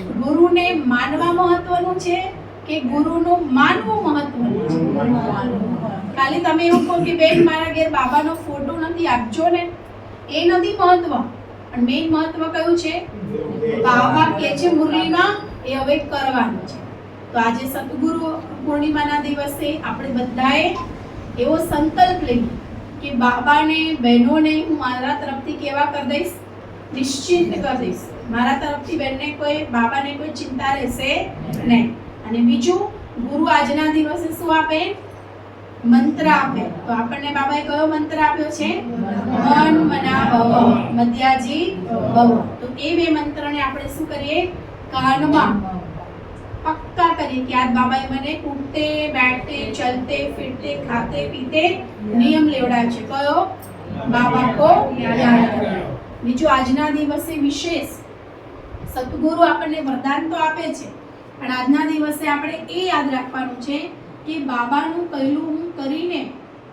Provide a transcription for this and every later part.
ગુરુને માનવા મહત્વનું છે કે ગુરુનું માનવું મહત્વનું છે? ખાલી તમે એવું કહો કે બેન મારા ઘેર બાબાનો ફોટો નથી, આપજો ને, એ નથી મહત્વ. પણ મેઇન મહત્વ કયું છે? બાબા કે છે મુરલીમાં એ હવે કરવાનું છે. તો આજે સતગુરુ પૂર્ણિમાના દિવસે આપણે બધાએ એવો સંકલ્પ લઈએ કે બાબાને, બહેનોને હું મારા તરફથી કેવા કરી દઈશ? નિશ્ચિંત કરી દઈશ. મારા તરફથી બેનને કોઈ, બાબાને કોઈ ચિંતા રહેશે નહીં. અને બીજું, ગુરુ આજના દિવસે શું આપે? મંત્ર આપે. તો આપણને બાબાએ કયો મંત્ર આપ્યો છે? મન મના ભવ મધ્યાજી ભવ. તો એ બે મંત્રને આપણે શું કરીએ? કાનમાં પક્કા કરીએ કે આજ બાબાએ મને ઉઠતે બેઠતે ચલતે ફિરતે ખાતે પીતે નિયમ લેવડાવ્યો છે. કયો? બાબા કો યાદ કરો. બીજું, આજના દિવસે વિશેષ સતગુરુ આપણને વરદાન તો આપે છે, પણ આજના દિવસે આપણે એ યાદ રાખવાનું છે કે બાબાનું કહેલું હું કરીને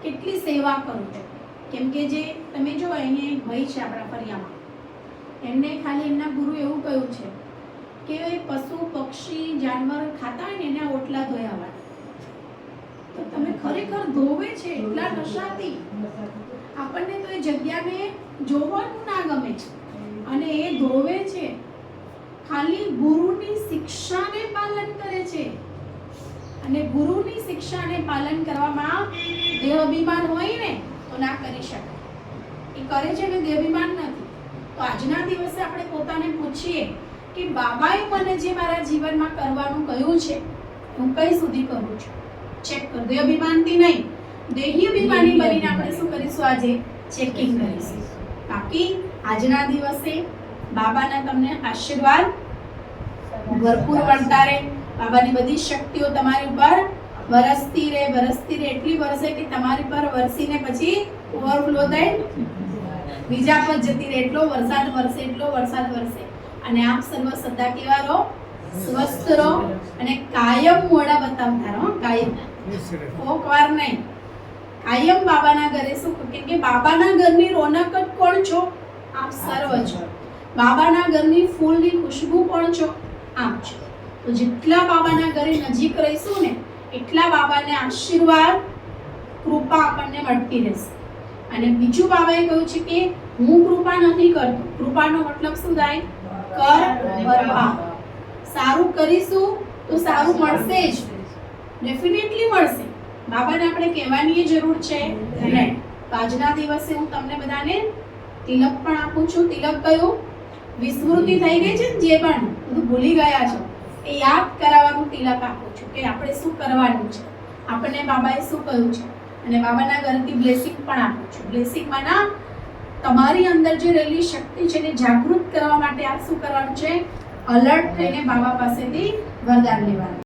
કેટલી સેવા કરું છું. કેમ કે જે તમે જો અહીંયા ભાઈ છે આપણા ફરિયામાં, એમને ખાલી એમના ગુરુ એવું કહ્યું છે કે પશુ પક્ષી જાનવર ખાતા હોય ને એના ઓટલા ધોયા. તો તમે ખરેખર ધોવે છે એટલા નશાથી, આપણને તો એ જગ્યાને જોવાનું ના ગમે છે. અને એ ધોવે છે, ખાલી ગુરુની શિક્ષાને પાલન કરે છે. અને ગુરુની શિક્ષાને પાલન કરવામાં દેહ અભિમાન હોય ને તો ના કરી શકાય. એ કરે છે ને દેહ અભિમાન નથી. તો આજના દિવસે આપણે પોતાને પૂછીએ કે બાબાએ મને જે મારા જીવનમાં કરવાનું કહ્યું છે હું કઈ સુધી કરું છું? ચેક કર. દેહ અભિમાનથી નહીં, દેહી અભિમાની બનીને આપણે શું કરીશું? આજે ચેકિંગ કરીશું. બાકી આજના દિવસે બાબાના તમને આશીર્વાદ ભરપૂર મળતા રહે. બાબાની બધી શક્તિઓ તમારી ઉપર વરસતી રહે, એટલી વરસે કે તમારી પર વરસીને પછી ઓવરફ્લો થઈ બીજા પર જતી રહે. એટલો વરસાદ વરસે. અને આપ સર્વ સદા કેવા રહો? સ્વસ્થ રહો. અને કાયમ મોડા બતાવતા રહો. કાયમ, કોક વાર નહીં, કાયમ બાબાના ઘરે શું? કેમ કે બાબાના ઘરની રોનક જ કોણ છો? આપ સર્વ છો. બાબાના ઘરની ફૂલની ખુશ્બુ કોણ છો? આપ છો. તો જેટલા બાબાના ઘરે નજીક રહીશું ને એટલા બાબાને આશીર્વાદ, કૃપા આપણને મળતી રહેશે. અને બીજું બાબાએ કહ્યું છે કે હું કૃપા નથી કરતો. કૃપાનો મતલબ શું થાય? કર પ્રભાવ. સારું કરીશું તો સારું મળશે જ, ડેફિનેટલી મળશે. બાબાને આપણે કહેવાની જરૂર છે નહીં. તો આજના દિવસે હું તમને બધાને તિલક પણ આપું છું. તિલક કયું? વિસ્મૃતિ થઈ ગઈ છે ને, જે પણ બધું ભૂલી ગયા છો એ યાદ કરાવવાનું તિલક આપું છું કે આપણે શું કરવાનું છે, આપણને બાબાએ શું કહ્યું છે. અને બાબાના ઘરથી બ્લેસિંગ પણ આપું છું. બ્લેસિંગમાં તમારી અંદર જે રહેલી શક્તિ છે એને જાગૃત કરવા માટે આ શું કરવાનું છે? અલર્ટ થઈને બાબા પાસેથી વરદાન લેવાનું.